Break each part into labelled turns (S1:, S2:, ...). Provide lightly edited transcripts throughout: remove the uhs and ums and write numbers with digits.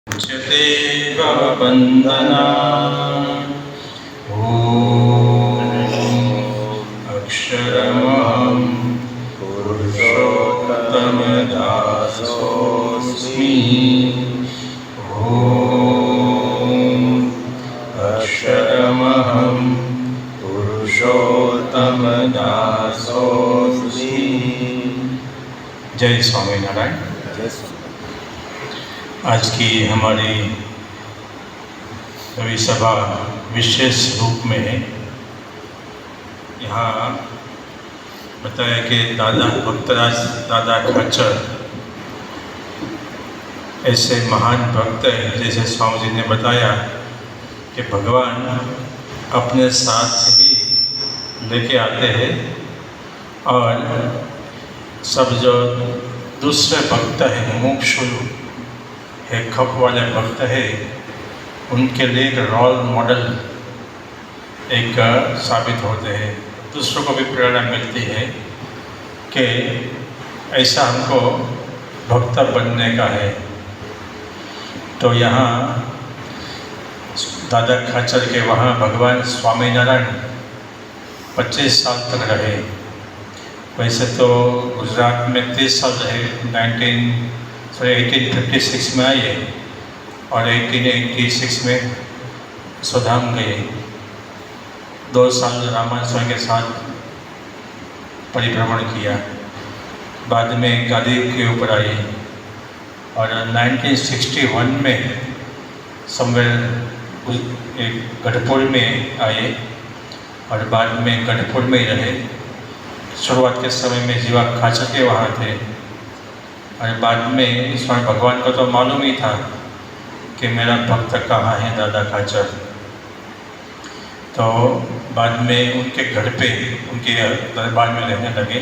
S1: उच्यते भवबन्धना अक्षरमहं पुरुषोत्तमदासोऽस्मि। अक्षरमहं पुरुषोत्तमदासोऽस्मि। जय स्वामीनारायण। आज की हमारी कवि सभा विशेष रूप में है। यहाँ बताया कि दादा भक्तराज दादा खाचर ऐसे महान भक्त हैं, जैसे स्वामी जी ने बताया कि भगवान अपने साथ ही लेके आते हैं और सब जो दूसरे भक्त हैं, मुमुक्षु है, खप वाले भक्त है, उनके लिए एक रोल मॉडल एक साबित होते हैं। दूसरों को भी प्रेरणा मिलती है कि ऐसा हमको भक्त बनने का है। तो यहाँ दादा खाचर के वहाँ भगवान स्वामीनारायण 25 साल तक रहे। वैसे तो गुजरात में 30 साल रहे। 1856 में आए और 1886 में स्वधाम गए। 2 साल रामायण स्वामी के साथ परिभ्रमण किया। बाद में गादी के ऊपर आए और 1961 में समवेयर गढ़पुर में आए और बाद में गढ़पुर में ही रहे। शुरुआत के समय में जीवा खाचर के वहाँ थे और बाद में स्वामी भगवान को तो मालूम ही था कि मेरा भक्त कहाँ है दादा खाचर। तो बाद में उनके घर पे, उनके दरबार में रहने लगे।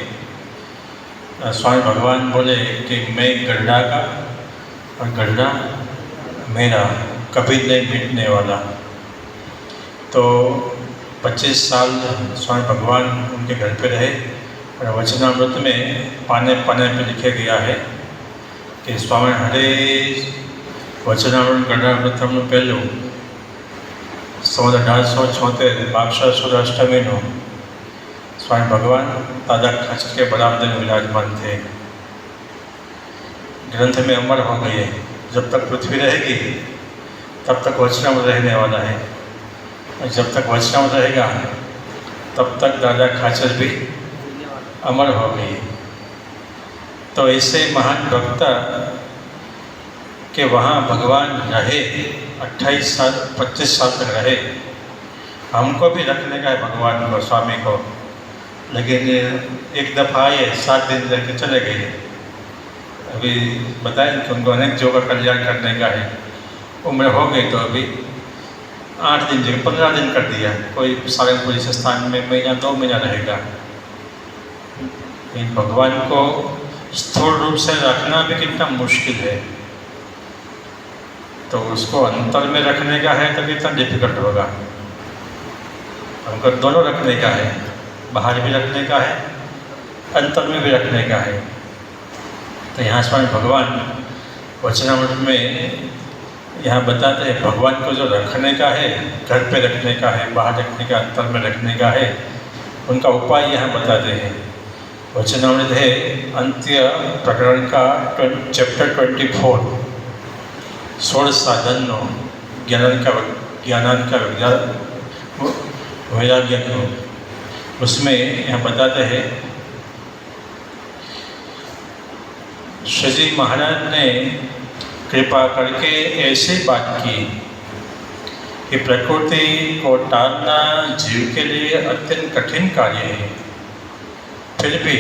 S1: स्वामी भगवान बोले कि मैं गढ़ा का और गढ़ा मेरा कभी नहीं मिटने वाला। तो 25 साल स्वामी भगवान उनके घर पे रहे और वचनामृत में पाने पाने पे लिखे गया है कि स्वामी हरे वचनामृत गढ़ामृतमનું પહેલું 1876 बादशाह सूर्याष्टमी नो स्वामी भगवान दादा खाचर के बरामदे में विराजमान थे। ग्रंथ में अमर हो गए। जब तक पृथ्वी रहेगी तब तक वचनामृत रहने वाला है और जब तक वचनामृत रहेगा तब तक दादा खाचर भी अमर हो गई। तो ऐसे महान भक्त के वहाँ भगवान रहे 28 साल 25 साल तक रहे। हमको भी रखने का है भगवान को, स्वामी को, लेकिन एक दफ़ा आए 7 दिन रह के चले गए। अभी बताएं कि उनको अनेक जो का कल्याण करने का है। उम्र हो गई तो अभी 8 दिन जगह 15 दिन कर दिया। कोई सारंगपुर इस स्थान में महीना 2 महीना रहेगा। इन भगवान को स्थूल रूप से रखना भी कितना मुश्किल है, तो उसको अंतर में रखने का है तो कितना डिफिकल्ट होगा। हमको दोनों रखने का है, बाहर भी रखने का है, अंतर में भी रखने का है। तो यहाँ स्वामी भगवान वचनामृत में यहाँ बताते हैं भगवान को जो रखने का है, घर पे रखने का है, बाहर रखने का, अंतर में रखने का है, उनका उपाय यहाँ बताते हैं। वचनामृत है अंत्य प्रकरण का चैप्टर 24 16 साधनों ज्ञान का वैराग्य को। उसमें यहाँ बताते हैं श्री जी महाराज ने कृपा करके ऐसी बात की कि प्रकृति को टालना जीव के लिए अत्यंत कठिन कार्य है। फिर भी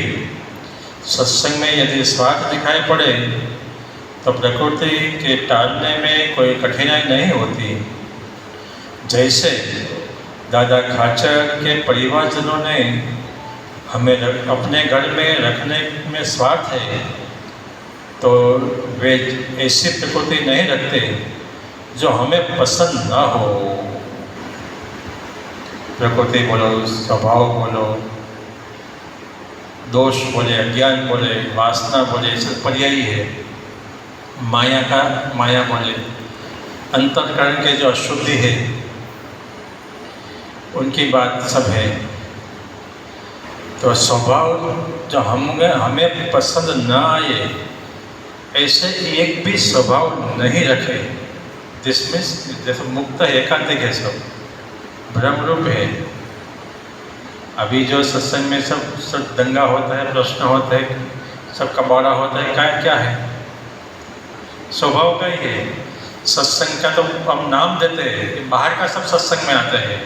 S1: सत्संग में यदि स्वार्थ दिखाई पड़े तो प्रकृति के टालने में कोई कठिनाई नहीं होती। जैसे दादा खाचर के परिवारजनों ने हमें अपने घर में रखने में स्वार्थ है, तो वे ऐसी प्रकृति नहीं रखते जो हमें पसंद ना हो। प्रकृति बोलो, स्वभाव बोलो, दोष बोले, अज्ञान बोले, वासना बोले, सब पर्यायी है। माया बोले अंतःकरण के जो अशुद्धि है उनकी बात सब है। तो स्वभाव जो हमें पसंद ना आए ऐसे एक भी स्वभाव नहीं रखे, जिसमें जैसे मुक्त एकांतिक है, सब भ्रम रूप है। अभी जो सत्संग में सब दंगा होता है, प्रश्न होता है, सब कबाड़ा होता है, क्या है? स्वभाव का ही है। सत्संग का तो हम नाम देते हैं कि बाहर का सब सत्संग में आते हैं।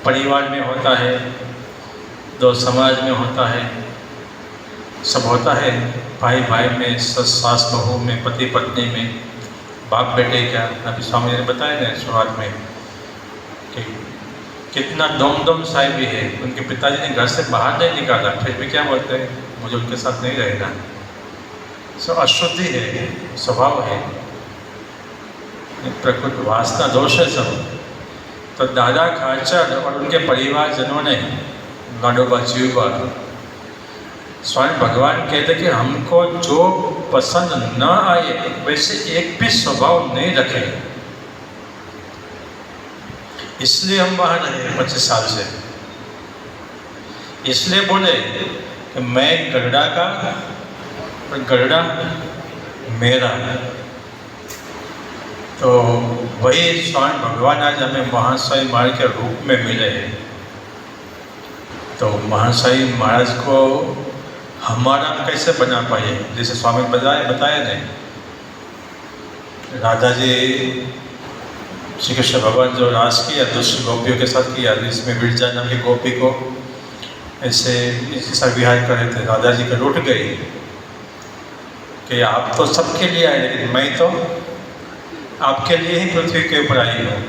S1: परिवार में होता है, दो समाज में होता है, सब होता है, भाई भाई में, सास बहू में, पति पत्नी में, बाप बेटे का। अभी स्वामी ने बताया ना शुरुआत में कि कितना दम साहिब भी है, उनके पिताजी ने घर से बाहर नहीं निकाला, फिर भी क्या बोलते हैं, मुझे उनके साथ नहीं रहना। सो अशुद्धि है, स्वभाव है, प्रकृति वासना दोष है सब। तो दादा खाचर और उनके परिवारजनों ने लाडोबा जीवबा स्वामी भगवान कहते कि हमको जो पसंद न आए वैसे एक भी स्वभाव नहीं रखे, इसलिए हम वहाँ रहे 25 साल से। इसलिए बोले कि मैं गरुड़ा का और गरुड़ा मेरा। तो वही स्वामी भगवान आज हमें महासाई महाराज के रूप में मिले हैं। तो महासाई महाराज को हमारा कैसे बना पाए? जैसे स्वामी बताया नहीं, राधा जी श्री कृष्ण भगवान जो रास किया दूसरी गोपियों के साथ किया, इसमें बिरजा नाम की गोपी को ऐसे इसके साथ विहार कर रहे थे। राधा जी का रूठ गई कि आप तो सबके लिए आए, लेकिन मैं तो आपके लिए ही पृथ्वी के ऊपर आई हूँ।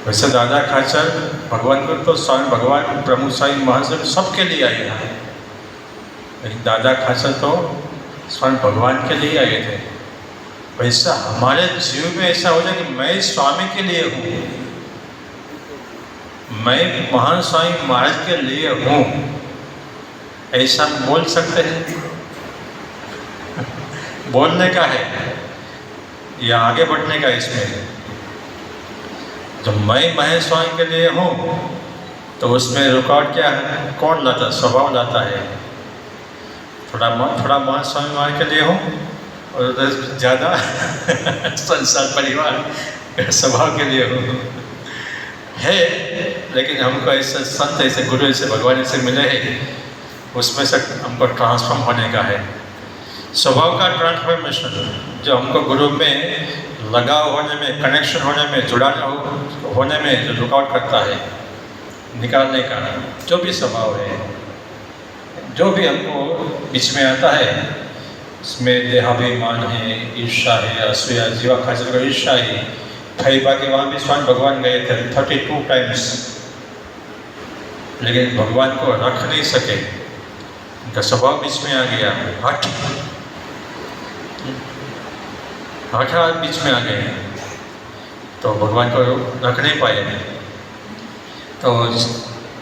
S1: वैसे दादा खाचर भगवान को तो स्वामी भगवान प्रमुख साई महाराज सबके लिए आए हैं, लेकिन दादा खाचर तो स्वामी भगवान के लिए आए थे। वैसा हमारे जीव में ऐसा हो जाए कि मैं स्वामी के लिए हूँ, मैं महान स्वामी महाराज के लिए हूँ, ऐसा बोल सकते हैं? बोलने का है या आगे बढ़ने का? इसमें जब मैं महेश स्वामी के लिए हूँ तो उसमें रुकावट क्या है? कौन लाता? स्वभाव लाता है। थोड़ा महान स्वामी महाराज के लिए हूँ और ज़्यादा संसार परिवार स्वभाव के लिए हूँ है। लेकिन हमको ऐसे संत, ऐसे गुरु, ऐसे भगवान ऐसे मिले हैं, उसमें से हमको ट्रांसफॉर्म होने का है। स्वभाव का ट्रांसफॉर्मेशन जो हमको गुरु में लगाव होने में, कनेक्शन होने में, जुड़ाना होने में जो रुकावट करता है, निकालने का जो भी स्वभाव है, जो भी हमको बीच में आता है, इसमें देहाभिमान है, ईर्षा है, असूया, जीवा खाचर का ईर्षा है। खैबा के वहाँ भी स्वामी भगवान गए थे 32 टाइम्स, लेकिन भगवान को रख नहीं सके, उनका स्वभाव बीच में आ गया, हठ बीच में आ गए, तो भगवान को रख नहीं पाए। तो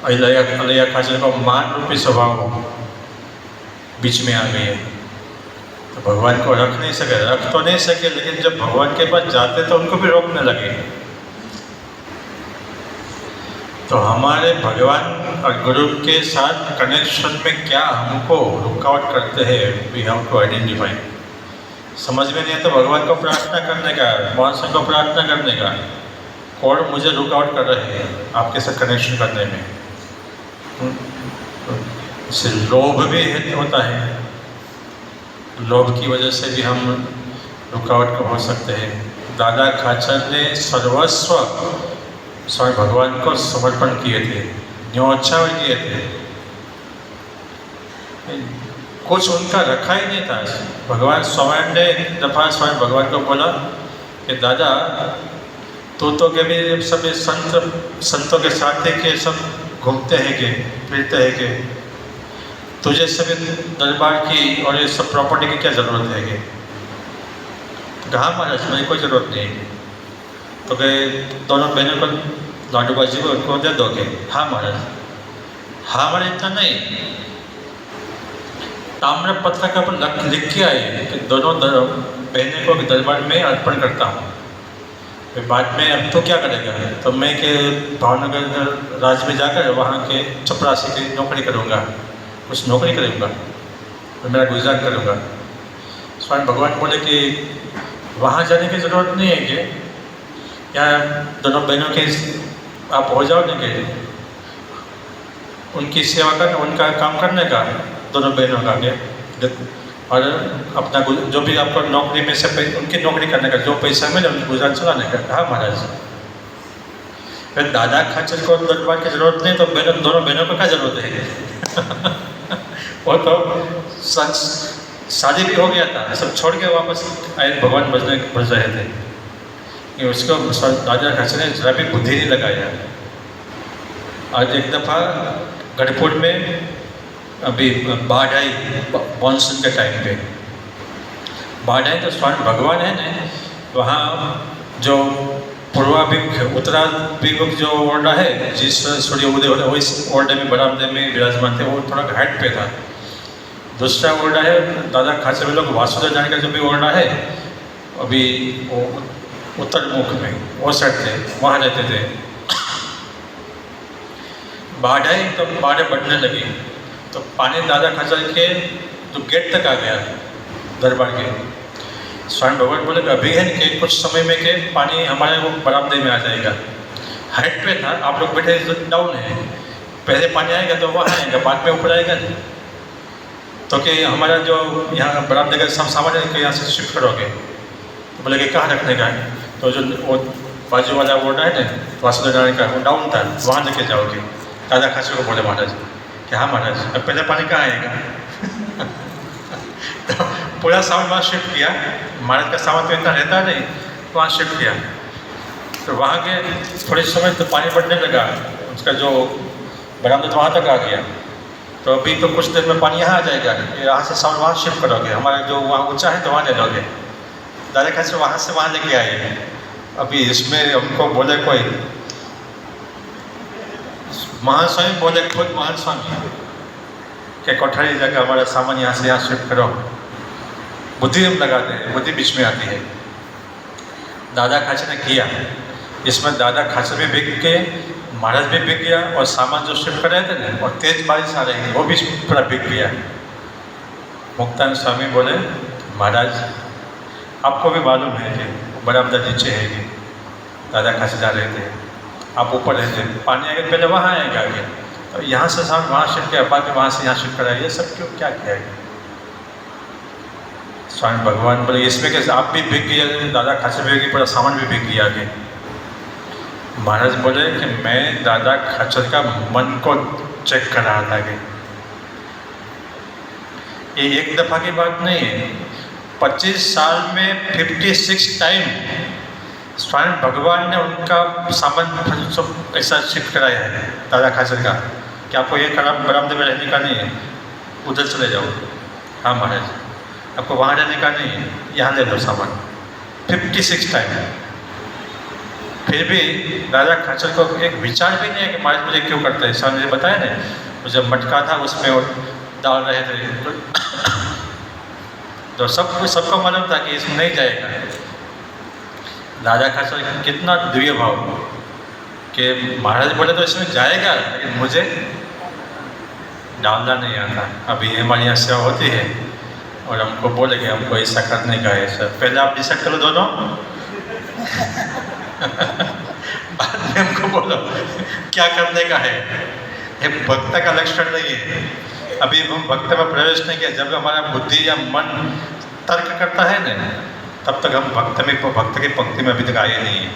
S1: अलैया खाचर का मान रूपी स्वभाव बीच में आ गए, तो भगवान को रख नहीं सके। रख तो नहीं सके, लेकिन जब भगवान के पास जाते तो उनको भी रोकने लगे। तो हमारे भगवान और गुरु के साथ कनेक्शन में क्या हमको रुकावट करते हैं, वी हैव टू आइडेंटिफाई। समझ में नहीं है तो भगवान को प्रार्थना करने का, महाशय को प्रार्थना करने का, कौन मुझे रुकावट कर रहे हैं आपके साथ कनेक्शन करने में। इससे लोभ भी होता है, लोभ की वजह से भी हम रुकावट हो सकते हैं। दादा खाचर ने सर्वस्व स्वामी भगवान को समर्पण किए थे, न्योछावर किए थे, कुछ उनका रखा ही नहीं था। भगवान स्वयं ने एक दफा स्वामी भगवान को बोला कि दादा तू तो कभी सब संतों के साथ है कि सब घूमते हैं कि फिरते हैं कि तुझे सभी दरबार की और ये सब प्रॉपर्टी की क्या ज़रूरत है? कि कहा महाराज मेरी कोई ज़रूरत नहीं। तो कहे दोनों बहनों को लाडूबा जी को उनको दे दोगे? हाँ महाराज। हाँ महाराज, इतना नहीं, ताम्र पत्र का पर लिख के आए कि दोनों बहने को दरबार में अर्पण करता हूँ। फिर बाद में अब तो क्या करेगा, तो मैं के भावनगर राज्य में जाकर वहाँ के चपरासी की नौकरी करूँगा, कुछ नौकरी करूँगा और मेरा गुजारा करूँगा। स्वामी भगवान बोले कि वहाँ जाने की ज़रूरत नहीं है कि यहाँ दोनों बहनों के आप हो जाओ ना कि उनकी सेवा करना, उनका काम करने का, दोनों बहनों का के, और अपना जो भी आपको नौकरी में से उनकी नौकरी करने का जो पैसा मिले उनकी गुजारा चलाने का। कहा महाराज फिर दादा खच्चर को दरबार की जरूरत नहीं, तो बहनों दोनों बहनों को क्या जरूरत है? वो तो सच शादी भी हो गया था, सब छोड़ के वापस आए, भगवान बज रहे थे कि उसको दादा खच्चर ने जरा भी बुद्धि नहीं लगाया। आज एक दफ़ा गढ़पुर में अभी बाढ़ आई, मानसून के टाइम पे बाढ़ आई, तो स्वामी भगवान है ना वहाँ जो पूर्वाभिमुख उत्तराभिमुख जो ओरडा है, जिस सूर्य उदय होता है वही ओरडे में बरामदे में विराजमान थे, वो थोड़ा हाइट पे था। दूसरा ओरडा है दादा खाचर में लोग वासुदेव जाने का जो भी ओरडा है, अभी वो उत्तर मुख में वो साइड थे, वहाँ रहते थे। बाढ़ आई तो बाढ़ बढ़ने लगी, तो पानी दादा खच्चर के जो गेट तक आ गया दरबार के। स्वामी भगवान बोले कि अभी है कि कुछ समय में के पानी हमारे वो बरामदे में आ जाएगा। हाइट पे था, आप लोग बैठे डाउन है, पहले पानी आएगा तो वहाँ आएगा, बाद में ऊपर आएगा नहीं। तो कि हमारा जो यहाँ बरामदे का सब सामान है यहाँ से शिफ्ट करोगे, तो बोले कि कहाँ रखने का है? तो जो वो बाजू वाला ओरडा है ना वासुदेव जाने का, वो डाउन था, वहाँ लेके जाओगे। दादा खच्चर को बोले महाराज कि हाँ महाराज अब पहले पानी कहाँ आएगा? तो पूरा सामान वहाँ शिफ्ट किया, महाराज का सामान तो इतना रहता नहीं, वहाँ शिफ्ट किया। तो वहाँ के थोड़े समय तो पानी बढ़ने लगा, उसका जो बरामदा तो वहाँ तक आ गया। तो अभी तो कुछ देर में पानी यहाँ आ जाएगा, यहाँ से सामान वहाँ शिफ्ट करोगे, हमारा जो वहाँ ऊँचा है तो वहाँ ले लोगे। दादा खच्चर वहाँ से वहाँ लेके आए। अभी इसमें हमको बोले कोई महान स्वामी बोले, खुद महान स्वामी के कोठारी जगह हमारा सामान यहाँ से यहाँ शिफ्ट करो। बुद्धि हम लगाते हैं, बुद्धि बीच में आती है। दादा खाचर ने किया, इसमें दादा खाचर भी बिक गए, महाराज भी बिक गया, और सामान जो शिफ्ट कर रहे थे ना, और तेज बारिश आ रही थी वो भी पूरा बिक गया। मुक्तानंद स्वामी बोले महाराज आपको भी मालूम है कि बरामदा नीचे है कि दादा खाचर जा रहे थे, आप ऊपर रहते, पानी आएगा पहले वहाँ आएगा आगे, तो यहाँ से सामान वहाँ शिफ्ट किया, बाद में वहाँ से यहाँ शिफ्ट कराया, ये सब क्यों क्या किया है? स्वामी भगवान बोले इसमें कैसे आप भी बिक गया, दादा खाचर भी पूरा सामान भी बिक गया आगे। महाराज बोले कि मैं दादा खच्चर का मन को चेक कर रहा था कि ये एक दफ़ा की बात नहीं है, 25 साल में 56 टाइम स्वामी भगवान ने उनका सामान सब ऐसा शिफ्ट कराया है दादा खाचर का कि आपको ये बरामदे में रहने का नहीं है, उधर चले जाओ। हाँ महाराज आपको वहाँ रहने का नहीं है, यहाँ ले लो सामान। 56 टाइम। फिर भी दादा खाचर को एक विचार भी नहीं है कि महाराज मुझे क्यों करते हैं। स्वामी ने बताया ना, वो जब मटका था उसमें वो डाल रहे थे तो सबको मालूम था कि इसमें नहीं जाएगा। दादा खाचर कितना दिव्य भाव कि महाराज बोले तो इसमें जाएगा, लेकिन मुझे डालना नहीं आता। अभी हमारी यहाँ सेवा होती है और हमको बोले कि हमको ऐसा करने का है सर, पहले आप डिसाइड करो दोनों बाद में हमको बोलो क्या करने का है। ये भक्त का लक्षण नहीं है। अभी हम भक्त में प्रवेश नहीं किया, जब हमारा बुद्धि या मन तर्क करता है ना, तब तक हम भक्त की पंक्ति में अभी तक आए नहीं है।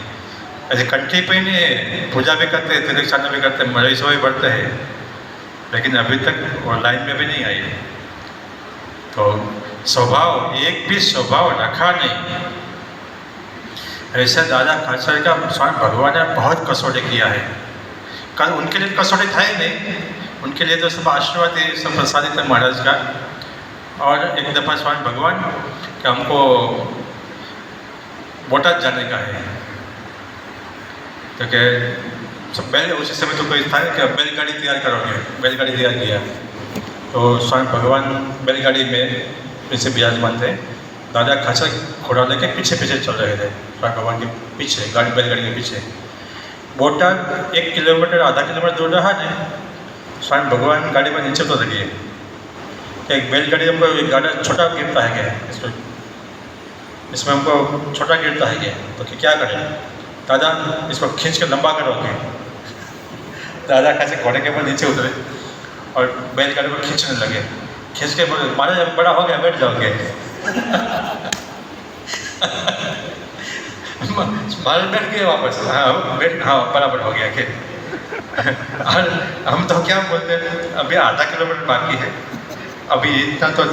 S1: ऐसे कंठी पे नहीं है, पूजा भी करते हैं, तिरक्षाना भी करते हैं, मरीजों भी बढ़ते हैं, लेकिन अभी तक वो लाइन में भी नहीं आई। तो स्वभाव एक भी स्वभाव रखा नहीं। ऐसे दादा खाचर का स्वामी भगवान ने बहुत कसौटी किया है। कल उनके लिए कसौटी था ही नहीं, उनके लिए तो सब आशीर्वाद है, सब प्रसादित है महाराज का। और एक दफ़ा स्वामी भगवान कि हमको बोटाद जाने का है, तो क्या सब बैल उसी समय तो कोई था कि बैलगाड़ी तैयार करोगे, बैलगाड़ी तैयार किया। तो स्वामी भगवान बैलगाड़ी में वैसे विराजमान थे, दादा खाचर घोड़ा लेके पीछे पीछे चल रहे थे स्वामी भगवान के पीछे, बैलगाड़ी के पीछे। बोटाद 1 किलोमीटर आधा किलोमीटर दूर रहा ने स्वामी भगवान गाड़ी में नीचे उतर गए। एक बैलगाड़ी हमको एक गाड़ी छोटा गिरता है क्या, इसमें हमको छोटा गिरता है क्या, तो क्या करें दादा, इसको खींच के लंबा करोगे। दादा कैसे घोड़े के ऊपर नीचे उतरे और बैलगाड़ी को खींचने लगे। खींच के बोले मारे जब बड़ा हो गया बैठ जाओगे। मारे बैठ गए वापस, हाँ बैठ, हाँ बराबर हो गया खेल। और हम तो क्या बोलते हैं, अभी आधा किलोमीटर बाकी है, अभी इतना तो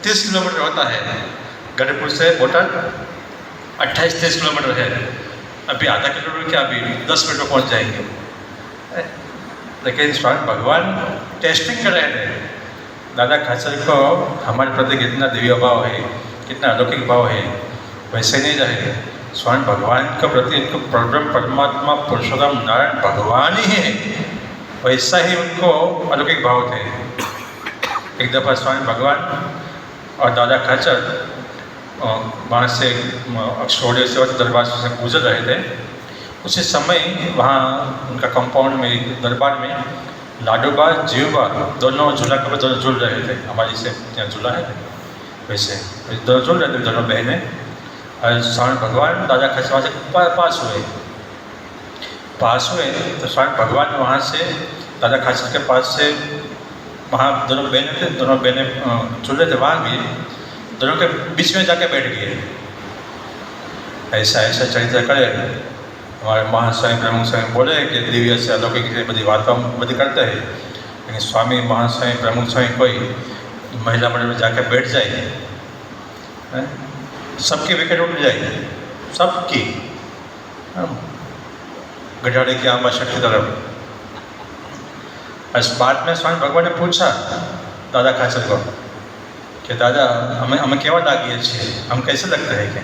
S1: 30 किलोमीटर होता है गढ़पुर से बोटाद, 28-30 किलोमीटर है, अभी आधा किलोमीटर क्या, अभी 10 मिनट में पहुँच जाएंगे। लेकिन स्वामी भगवान टेस्टिंग कर रहे थे दादा खाचर को, हमारे प्रति कितना दिव्य भाव है, कितना अलौकिक भाव है। वैसे नहीं रहे, स्वामी भगवान के प्रति इनको परमात्मा पुरुषोत्तम नारायण भगवान ही है, वैसा ही उनको अलौकिक भाव थे। एक दफ़ा स्वामी भगवान और दादा खाचर वहाँ से अक्षोड़े से दरबार से गुजर रहे थे। उसी समय वहाँ उनका कंपाउंड में, दरबार में लाडोबा जीवबा दोनों झूला के ऊपर दोनों झूल रहे थे। हमारी से यहाँ झूला है वैसे दोनों झूल रहे थे, दोनों बहनें। और स्वामी भगवान दादा खाचर वहाँ से पास हुए तो स्वामी भगवान वहाँ से दादा खाचर के पास से, वहाँ दोनों बहनें थे, दोनों बहनें झूल रहे थे, वहाँ भी दोनों के बीच में जाके बैठ गए। ऐसा ऐसा चरित्र करे हमारे महास्वामी प्रमुख स्वामी बोले कि दिव्य से अलौकिक से बड़ी बातों बड़ी करते हैं, लेकिन स्वामी महास्वामी प्रमुख स्वामी कोई महिला मंडल में जाकर बैठ जाए, सबकी विकेट उठ जाएगी, सबकी गठाड़े की आमा शक्ति तरफ। इस बात में स्वामी भगवान ने पूछा दादा खाचर को कि दादा हमें केवल लागिए छे, हम कैसे लगते हैं क्या,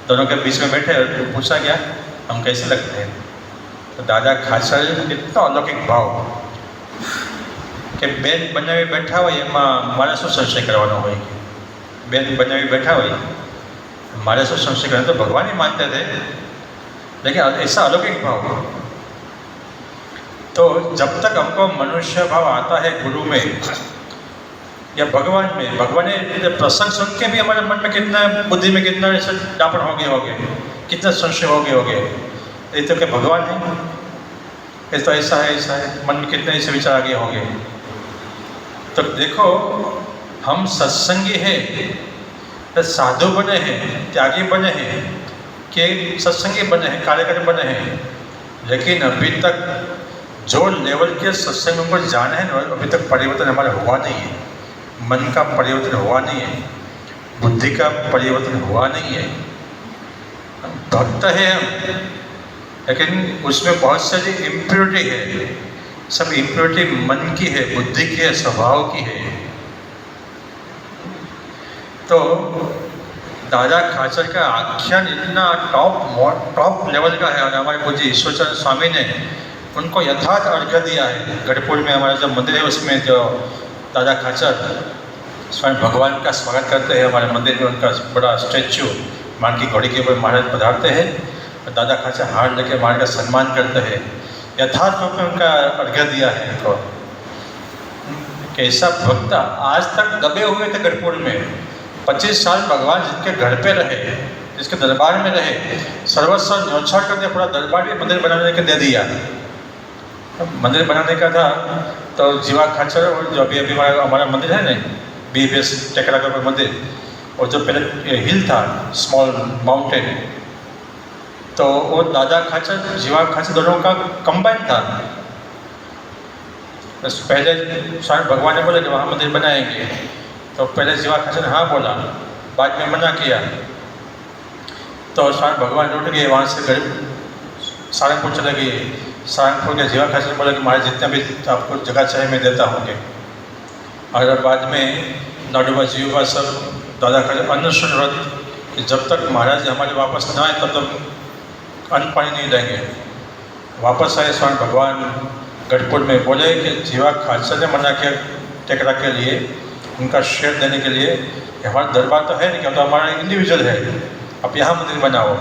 S1: दोनों के बीच में बैठे और पूछा क्या हम कैसे लगते हैं। तो दादा खाचर कितना अलौकिक भाव कि बेन बनावी बैठा हो मारे शू संशय करवानो होय, बेन बनावी बैठा हो मारे शू संशय करना, तो भगवान ही मानते थे, लेकिन ऐसा अलौकिक भाव। तो जब तक हमको मनुष्य भाव आता है गुरु में या भगवान में, भगवान ने प्रसंग सुन के भी हमारे मन में कितना, बुद्धि में कितना ऐसे डापण हो गए, कितना संशय हो गए, ये तो क्या भगवान है, ये तो ऐसा है, मन में कितने ऐसे विचार आगे हो गए। तो देखो हम सत्संगी हैं, साधु बने हैं, त्यागी बने हैं, कि सत्संगी बने हैं, कार्यकर्ता बने हैं, लेकिन अभी तक जो लेवल के सत्संग में हमको जाना है ना, अभी तक परिवर्तन हमारा हुआ नहीं है। मन का परिवर्तन हुआ नहीं है, बुद्धि का परिवर्तन हुआ नहीं है। भक्त है हम, लेकिन उसमें बहुत सारी इम्प्योरिटी है, सब इम्प्योरिटी मन की है, बुद्धि की है, स्वभाव की है। तो दादा खाचर का आख्यान इतना टॉप लेवल का है, और हमारे पूज्य ईश्वरचंद्र स्वामी ने उनको यथार्थ अर्घ्य दिया है। गढ़पुर में हमारा जो मंदिर है उसमें जो दादा खाचर स्वयं भगवान का स्वागत करते हैं, हमारे मंदिर में उनका बड़ा स्टैचू मान की घोड़ी के ऊपर महाराज पधारते हैं और दादा खाचर हार लेके महाराज का सम्मान करते हैं। यथार्थ रूप में उनका अर्घ्य दिया है उनको। कैसा भक्त आज तक दबे हुए थे गढ़पुर में, 25 साल भगवान जिनके घर पे रहे, जिसके दरबार में रहे, सर्वस्व न्योछावर करके पूरा दरबार भी मंदिर बनाने के दे दिया। मंदिर बनाने का था तो जीवा खाचर, और जो अभी हमारा मंदिर है ना BBS टेकरा का मंदिर, और जो पहले हिल था स्मॉल माउंटेन, तो वो दादा खाचर जीवा खाचर दोनों का कंबाइन था। बस पहले स्वामी भगवान ने बोला कि वहाँ मंदिर बनाएंगे, तो पहले जीवा खाचर हाँ बोला, बाद में मना किया। तो स्वामी भगवान लौट गए वहाँ से, गरीब सारंगपुर चले गए। सारंगपुर के जीवा खाचर बोला कि महाराज जितना भी आपको जगह चाहिए मैं देता हूँ। और बाद में लाडोबा जीवा सब दादा खाचर अन्न सुन व्रत कि जब तक महाराज हमारे वापस ना आए तब तक अन्न पानी नहीं देंगे। वापस आए स्वामी भगवान गढ़पुर में, बोले कि जीवा खाचर ने मना किया टेकरा के लिए, उनका शेयर देने के लिए हमारा दरबार तो है नहीं, क्योंकि तो हमारा इंडिविजुअल है, अब यहाँ मंदिर बनाओ।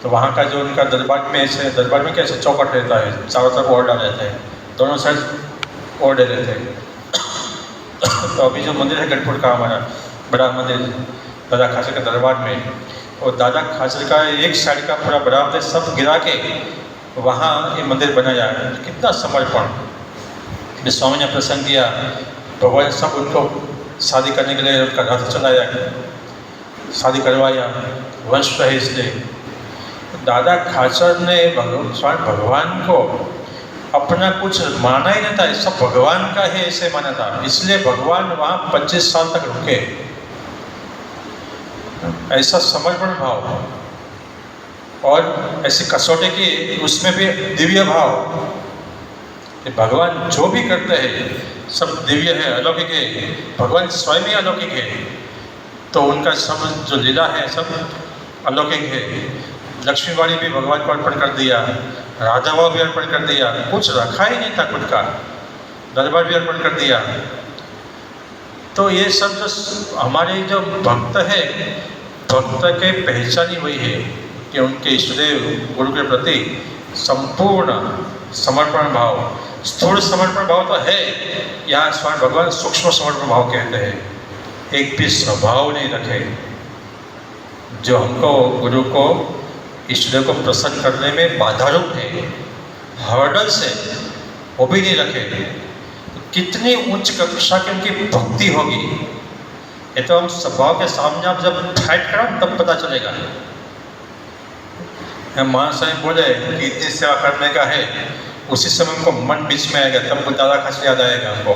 S1: तो वहाँ का जो उनका दरबार में ऐसे, दरबार में कैसे चौकट रहता है, चारों तरफ ओरडा रहते हैं, दोनों साइड ओरडे रहते हैं। तो अभी जो मंदिर है गढ़पुर का हमारा बड़ा मंदिर दादा खाचर के दरबार में, और दादा खाचर का एक साइड का पूरा बरामदे सब गिरा के वहाँ ये मंदिर बनाया है। कितना समर्पण। स्वामी ने प्रसंग किया, भगवान सब उनको शादी करने के लिए उनका रथ चलाया, शादी करवाया, वंश रहे इसलिए। दादा खाचर ने स्वामी भगवान को अपना कुछ माना ही नहीं था, सब भगवान का है ऐसे माना था, इसलिए भगवान वहाँ 25 साल तक रुके। ऐसा समर्पण भाव और ऐसी कसौटी की, उसमें भी दिव्य भाव कि भगवान जो भी करते हैं सब दिव्य है, अलौकिक है, भगवान स्वयं ही अलौकिक है। तो उनका सब जो लीला है सब अलौकिक है। लक्ष्मी वाणी भी भगवान को अर्पण कर दिया, राधावा भी अर्पण कर दिया, कुछ रखा ही नहीं था खुद का, दरबार भी अर्पण कर दिया। तो ये सब जो हमारे जो भक्त है, भक्त के पहचान ही वही है कि उनके इष्टदेव गुरु के प्रति संपूर्ण समर्पण भाव। स्थूल समर्पण भाव तो है, यहाँ स्वामी भगवान सूक्ष्म समर्पण भाव कहते हैं। एक भी स्वभाव नहीं रखे जो हमको, गुरु को, इष्टदेव को प्रसन्न करने में बाधारूप है, हर्डल्स है, वो भी नहीं रखे। कितनी उच्च कक्षा की उनकी भक्ति होगी, ये तो हम स्वभाव के सामने आप जब फाइट करो तब पता चलेगा। महाशय बोले कि इतनी सेवा करने का है, उसी समय हमको मन बीच में आएगा, तब दादा खाचर याद आएगा हमको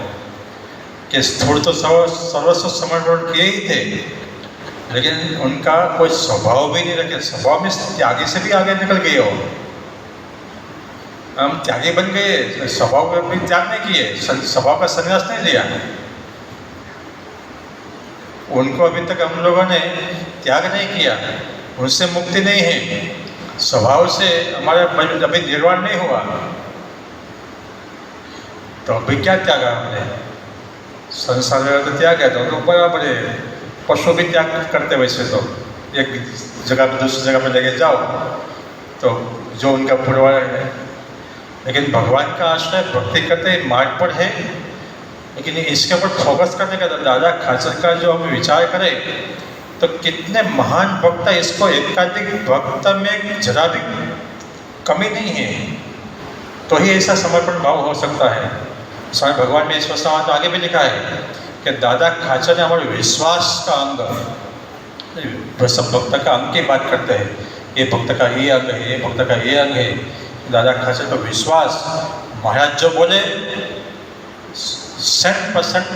S1: कि स्थूल तो सर्वस्व समर्पण किए ही थे, लेकिन उनका कोई स्वभाव भी नहीं रखे। स्वभाव में त्यागी से भी आगे निकल गए हो, हम त्यागी बन गए, स्वभाव को भी त्याग नहीं किए, स्वभाव का संन्यास नहीं लिया। उनको अभी तक हम लोगों ने त्याग नहीं किया, उनसे मुक्ति नहीं है, स्वभाव से हमारा अभी निर्वाण नहीं हुआ। तो अभी क्या त्यागा हमने? संसार में तो त्याग है, तो बराबर है, पशु भी त्याग करते वैसे तो, एक जगह पर दूसरी जगह पर लेके जाओ तो जो उनका पूर्वावर है। लेकिन भगवान का आश्रय भक्ति करते मार्ग पर है, लेकिन इसके ऊपर फोकस करने का दादा खाचर का जो हम विचार करें तो कितने महान भक्त है, इसको एकाधिक भक्त में जरा भी कमी नहीं है, तो ही ऐसा समर्पण भाव हो सकता है। स्वामी भगवान में ईश्वर समाज आगे भी लिखा है कि दादा खाचर ने हमारे विश्वास का अंग, सब भक्त का अंग की बात करते हैं, ये भक्त का ये अंग है, ये भक्त का ये अंग है। दादा खाचर का विश्वास, महाराज जो बोले 100%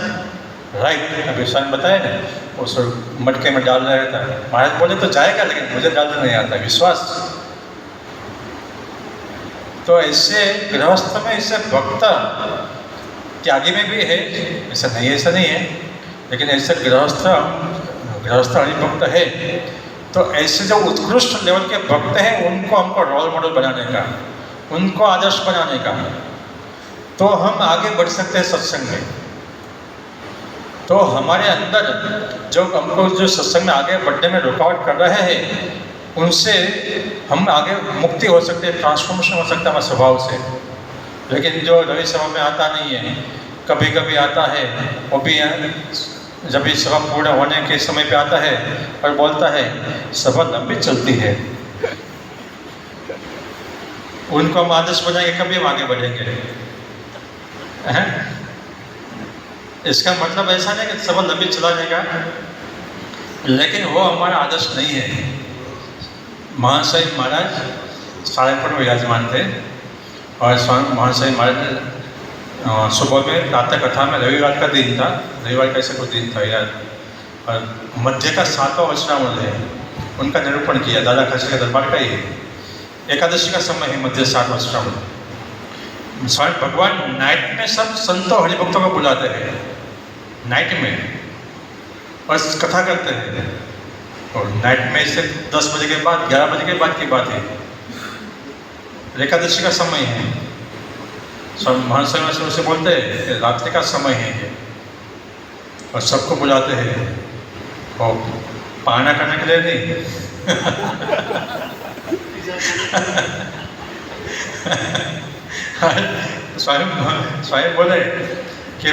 S1: राइट। अभी स्वामी बताया ना, उस मटके में डालना रहता है, महाराज बोले तो जाएगा, लेकिन मुझे डालना नहीं आता, विश्वास। तो ऐसे गृहस्थ में, ऐसे भक्त त्यागी में भी है, ऐसा नहीं, ऐसा नहीं है, लेकिन ऐसे गृहस्थ हरिभक्त है। तो ऐसे जो उत्कृष्ट लेवल के भक्त हैं उनको हमको रोल मॉडल बनाने का, उनको आदर्श बनाने का, तो हम आगे बढ़ सकते हैं सत्संग में। तो हमारे अंदर जो हमको जो सत्संग में आगे बढ़ने में रुकावट कर रहे हैं, उनसे हम आगे मुक्ति हो सकती है, ट्रांसफॉर्मेशन हो सकता है हमारे स्वभाव से। लेकिन जो रवि सभा में आता नहीं है, कभी कभी आता है, वो भी जब ये सभा पूर्ण होने के समय पे आता है और बोलता है सभा लंबी चलती है, उनको हम आदर्श बनाएंगे, कभी हम आगे बढ़ेंगे। इसका मतलब ऐसा नहीं कि सभा लंबी चलाने का, लेकिन वो हमारा आदर्श नहीं है। महाशय महाराज सारंगपुर में विराजमान थे और स्वामी महाशय महाराज सुबह में प्रातः कथा में, रविवार का दिन था, रविवार का ऐसा कोई दिन था यार, और मध्य का 7वां वचनामृत है, उनका निरूपण किया। दादा खाचर के दरबार का ही एकादशी का समय है, मध्य 7वां वचनामृत। स्वामी भगवान नाइट में सब संतों हरिभक्तों को बुलाते हैं, नाइट में, और कथा करते हैं। और नाइट में से 10 बजे के बाद, 11 बजे के बाद की बात है, एकादशी का समय है। स्वामी महाशय से बोलते हैं रात्रि का समय है ये। और सबको बुलाते हैं, और पाना करने के लिए नहीं। स्वयं बोले कि,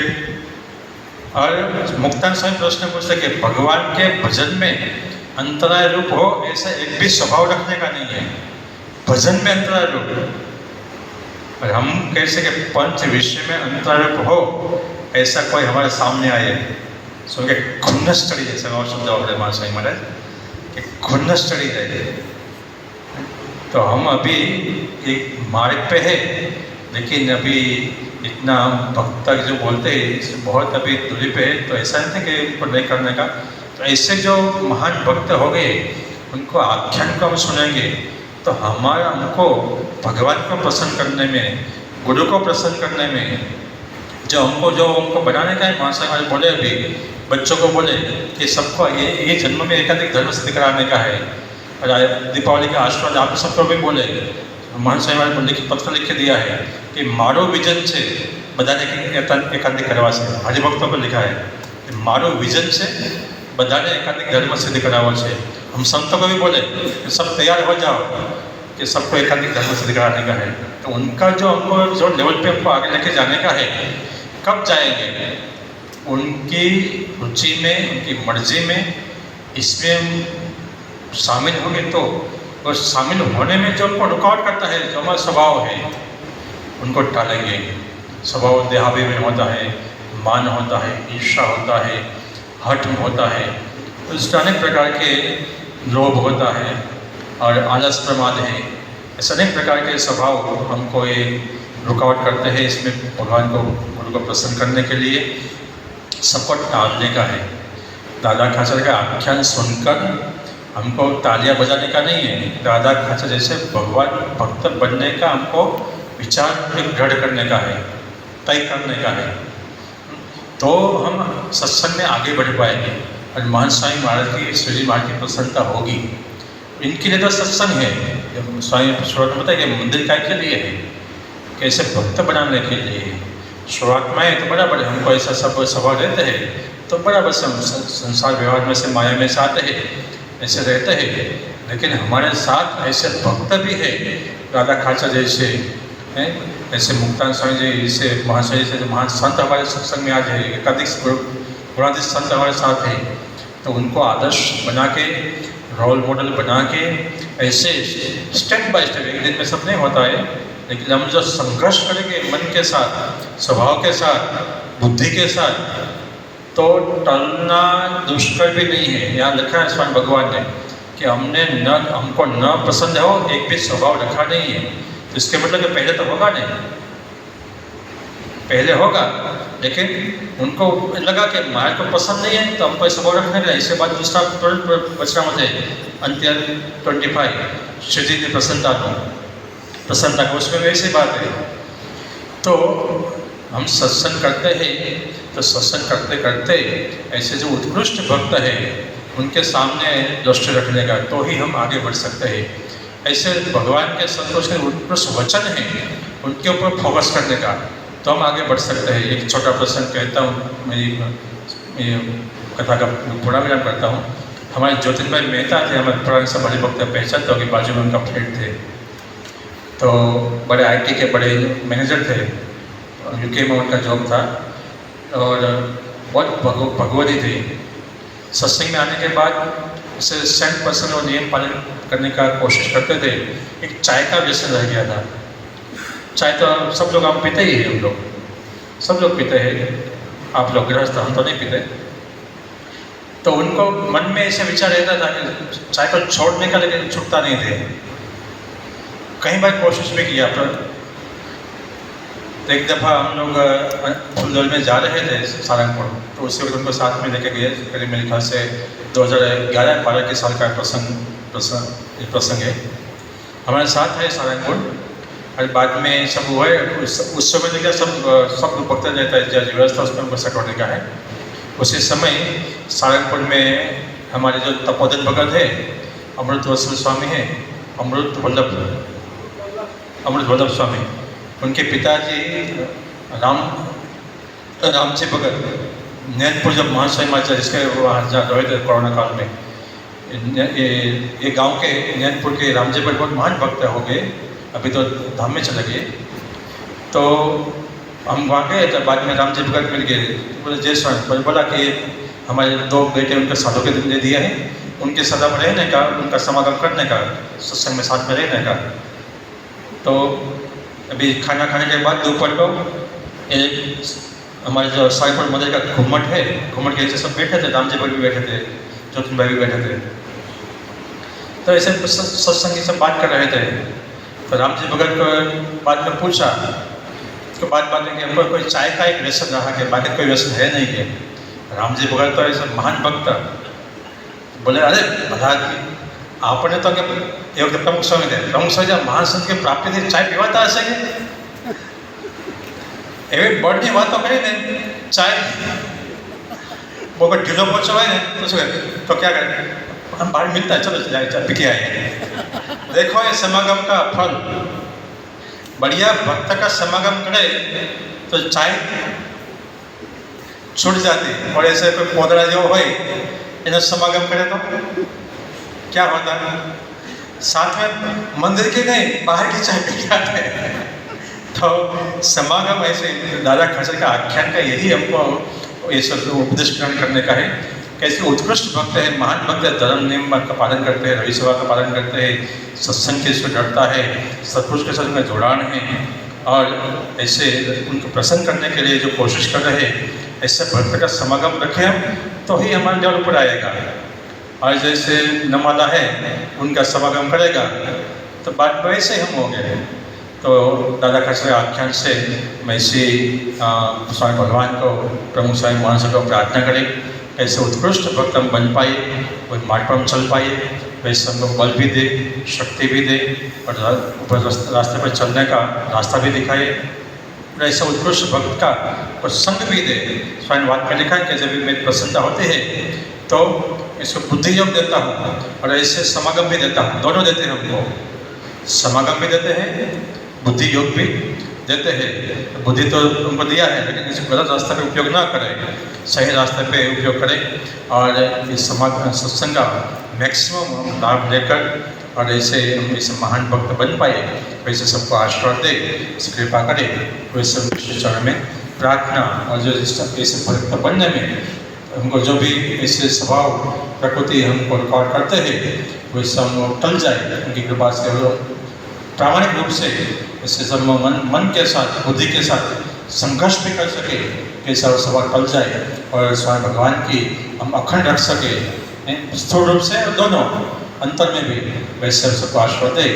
S1: और मुक्तानंद स्वामी प्रश्न पूछते कि भगवान के भजन में अंतराय रूप हो ऐसा एक भी स्वभाव रखने का नहीं है। भजन में अंतराय रूप, और हम कैसे कि पंच विषय में अंतराय रूप हो ऐसा कोई हमारे सामने आए, सुन के खुन्नस चढ़ी जाए। और शब्द वाले मां स्वामी महाराज कि खुन्नस चढ़ी जाए। तो हम अभी एक मार्ग पे है, लेकिन अभी इतना भक्त जो बोलते हैं बहुत अभी दूरी पे है, तो ऐसा नहीं कि उनको नहीं करने का। तो ऐसे जो महान भक्त हो गए उनको आख्यान को हम सुनेंगे तो हमारा हमको भगवान को प्रसन्न करने में, गुरु को प्रसन्न करने में, जो उनको बनाने का है। मां साहब बोले अभी बच्चों को बोले कि सबको ये जन्म में एकाधिक धर्म सिद्ध कराने का है। और दीपावली का आशीर्वाद आप सबको भी बोले, महान साहब ने पत्र लिख के दिया है कि मारो विजन से बधाने एकाधिक करवा से। हरिभक्तों को लिखा है कि मारो विजन से बधाने एकाधिक धर्म सिद्ध करावा से। हम संतों को भी बोले कि सब तैयार हो जाओ कि सबको एकाधिक धर्म सिद्ध कराने का है। तो उनका जो हमको जो लेवल पे हमको आगे लेके जाने का है, कब जाएंगे? उनकी रुचि में, उनकी मर्जी में, इसमें शामिल होंगे तो। और शामिल होने में जो हमको रुकावट करता है, जो हमारा स्वभाव है, उनको टालेंगे। स्वभाव देहावी में होता है, मान होता है, ईर्ष्या होता है, हठ होता है, तो इस अनेक प्रकार के लोभ होता है और आलस प्रमाद है। ऐसे अनेक प्रकार के स्वभाव हमको ये रुकावट करते हैं। इसमें भगवान को, गुरु को प्रसन्न करने के लिए सबको टालने का है। दादा खाचर का आख्यान सुनकर हमको तालियां बजाने का नहीं है। दादा खाचर जैसे भगवान भक्त बनने का हमको विचार दृढ़ करने का है, तय करने का है, तो हम सत्संग में आगे बढ़ पाएंगे और महान स्वामी महाराज की, श्री महाराज की प्रसन्नता होगी। इनके लिए तो सत्संग है। स्वामी शुरुआत में बताया कि मंदिर काय के लिए है, कैसे भक्त बनाने के लिए। शुरुआत में तो बराबर हमको ऐसा सब स्वभाव रहते हैं, तो बराबर संसार व्यवहार में से, माया में से आते हैं, ऐसे रहते हैं। लेकिन हमारे साथ ऐसे भक्त भी है, राधा खाचर जैसे हैं, ऐसे मुक्तानंद स्वामी जी जैसे, महाशय जैसे जो महान संत हमारे सत्संग में आज है, एकाधिक गुणाधिक संत हमारे साथ है। तो उनको आदर्श बना के, रोल मॉडल बना के, ऐसे स्टेप बाय स्टेप, एक दिन में सब नहीं होता है, लेकिन हम जो संघर्ष करेंगे मन के साथ, स्वभाव के साथ, बुद्धि के साथ, तो टलना दुष्कर भी नहीं है। यहाँ लिखा है स्वामी भगवान ने कि हमको न पसंद हो एक भी स्वभाव रखा नहीं है। तो इसके मतलब कि पहले तो होगा नहीं, पहले होगा, लेकिन उनको लगा कि महाराज को पसंद नहीं है तो हमको स्वभाव रखने का। इसके बाद दूसरा तुरंत बचना मुझे अंत्य 25 श्री जी की प्रसन्नता को, उसमें वैसी बात है। तो हम सत्संग करते हैं, तो सत्संग करते करते ऐसे जो उत्कृष्ट भक्त है उनके सामने दृष्टि रखने का, तो ही हम आगे बढ़ सकते हैं। ऐसे भगवान के संतोष के उत्कृष्ट वचन हैं, उनके ऊपर फोकस करने का, तो हम आगे बढ़ सकते हैं। एक छोटा प्रसंग कहता हूँ, मेरी कथा का पूरा विराम करता हूँ। हमारे ज्योतिन भाई मेहता थे, हमारे पुराने सब बड़े भक्त पहचानते हो कि बाजू में उनका फ्लैट थे। तो बड़े IT के बड़े मैनेजर थे, UK में उनका जॉब था और बहुत भगवती थी। सत्संग में आने के बाद उसे 100% और नियम पालन करने का कोशिश करते थे। एक चाय का व्यसन रह गया था। चाय तो सब लोग आप पीते ही हैं, हम लोग सब लोग पीते हैं, आप लोग गृहस्थ, हम तो नहीं पीते। तो उनको मन में ऐसे विचार रहता था कि चाय को छोड़ने का, लेकिन छूटता नहीं थे। कई बार कोशिश भी किया, पर एक दफ़ा हम लोग फुलदौल में जा रहे थे सारंगपुर, तो उसी वक्त उनको साथ में लेके गए। करीब मेरे ख्याल से 2011-12 के साल का प्रसंग है। हमारे साथ है सारंगपुर, और बाद में सब हुआ है। उस समय देखा सब भक्त रहता है, जो व्यवस्था उसमें हमको सेट होने का है। उसी समय सारंगपुर में हमारे जो तपोधन भगत है, अमृत वत्सल स्वामी है, अमृत वल्लभ स्वामी, उनके पिताजी रामजी भगत, नैनपुर जब महाशय माचा जिसके वहाँ जा रहे थे कोरोना काल में, ये गांव के नैनपुर के रामजी भगत बहुत महान भक्त हो गए, अभी तो धाम में चले गए। तो हम वहाँ गए तो बाद में रामजी भगत मिल गए, बोले जय स्वर्ण, बोला कि हमारे 2 बेटे उनके साधु के दिन दे दिए हैं, उनके सदा में रहने का, उनका समागम करने का, सत्संग में साथ में रहने का। तो अभी खाना खाने के बाद दोपहर को एक हमारे जो साईपुर मंदिर का घुम्मट है, घुम्मट के नीचे सब बैठे थे, रामजी भगत भी बैठे थे, ज्योतिन भाई भी बैठे थे। तो ऐसे सत्संगी सब बात कर रहे थे। तो रामजी भगत को बाद में पूछा, उसके बाद में कि हमको कोई चाय का एक व्यसन रहा कि बाकी कोई व्यसन है नहीं है। रामजी भगत तो ऐसे महान भक्त बोले, अरे महाराज आपने तो एक प्रमुख स्वामी थे, प्रमुख स्वामी महान संत की प्राप्ति थी, चाय पीवाता हશે एवं बड़ी बातों कही ने चाय वो अगर ढीलो पहुंचा हुआ है तो क्या करें, हम बाहर मिलता है, चलो जाए चाय पी के आए। देखो ये समागम का फल, बढ़िया भक्त का समागम करे तो चाय छूट जाती, और ऐसे कोई पोदड़ा जो हो इन्हें समागम करे तो क्या होता है, साथ में मंदिर की नहीं बाहर की चाय पी के आते हैं। तो समागम ऐसे दादा खाचर का आख्यान का यही हमको ये सब उपदेश ग्रहण करने का है। कैसे उत्कृष्ट भक्त है, महान भक्त है, धर्म नियम का पालन करते हैं, रवि सेवा का पालन करते हैं, सत्संग के से डरता है, सत्पुरुष के साथ में जुड़ान है, और ऐसे उनको प्रसन्न करने के लिए जो कोशिश कर रहे हैं, ऐसे भक्त का समागम रखें हम तो ही हमारे लेवल पर आएगा। और जैसे नमाला है उनका समागम करेगा तो बात वैसे हम हो गए। तो दादा खाचर आख्यान से मैं इसी स्वामी भगवान को, प्रमुख स्वामी महाशय को प्रार्थना करें, ऐसे उत्कृष्ट भक्त हम बन पाए, वो मार्ग पर हम चल पाए, वैसे हम लोग बल भी दे, शक्ति भी दे, और ऊपर रास्ते पर चलने का रास्ता भी दिखाए, और ऐसे उत्कृष्ट भक्त का और संग भी दे। स्वामी बात में लिखा है कि जब भी मेरी प्रसन्नता होती है तो इसको बुद्धि योग देता हूँ और ऐसे समागम भी देता हूँ, दोनों देते हैं हमको, समागम भी देते हैं, बुद्धि योग भी देते हैं। बुद्धि तो उनको दिया है, लेकिन इसे गलत रास्ते पे उपयोग ना करें, सही रास्ते पे उपयोग करें, और इस सत्संग का मैक्सिमम हम लाभ लेकर और ऐसे हम इस महान भक्त बन पाए, वैसे सबको आशीर्वाद दे, इस कृपा करे, वैसे विष्णु चरण में प्रार्थना। और जो ऐसे भक्त बनने में हमको जो भी ऐसे स्वभाव प्रकृति हमको रिकॉर्ड करते हैं वैसे हम टल जाए उनकी कृपा से, प्रामाणिक रूप से इससे सब मन के साथ, बुद्धि के साथ संघर्ष भी कर सके, कैसा स्वभाव टल जाए और स्वामी भगवान की हम अखंड रख सके, स्थूल रूप से और दोनों अंतर में भी, वैसे सबको आशीर्वाद दे,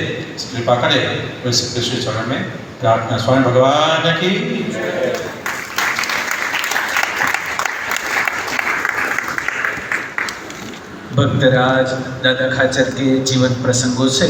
S1: कृपा करे, वैसे कृष्ण चरण में प्रार्थना। स्वामी भगवान की
S2: भक्तराज दादा खाचर के जीवन प्रसंगों से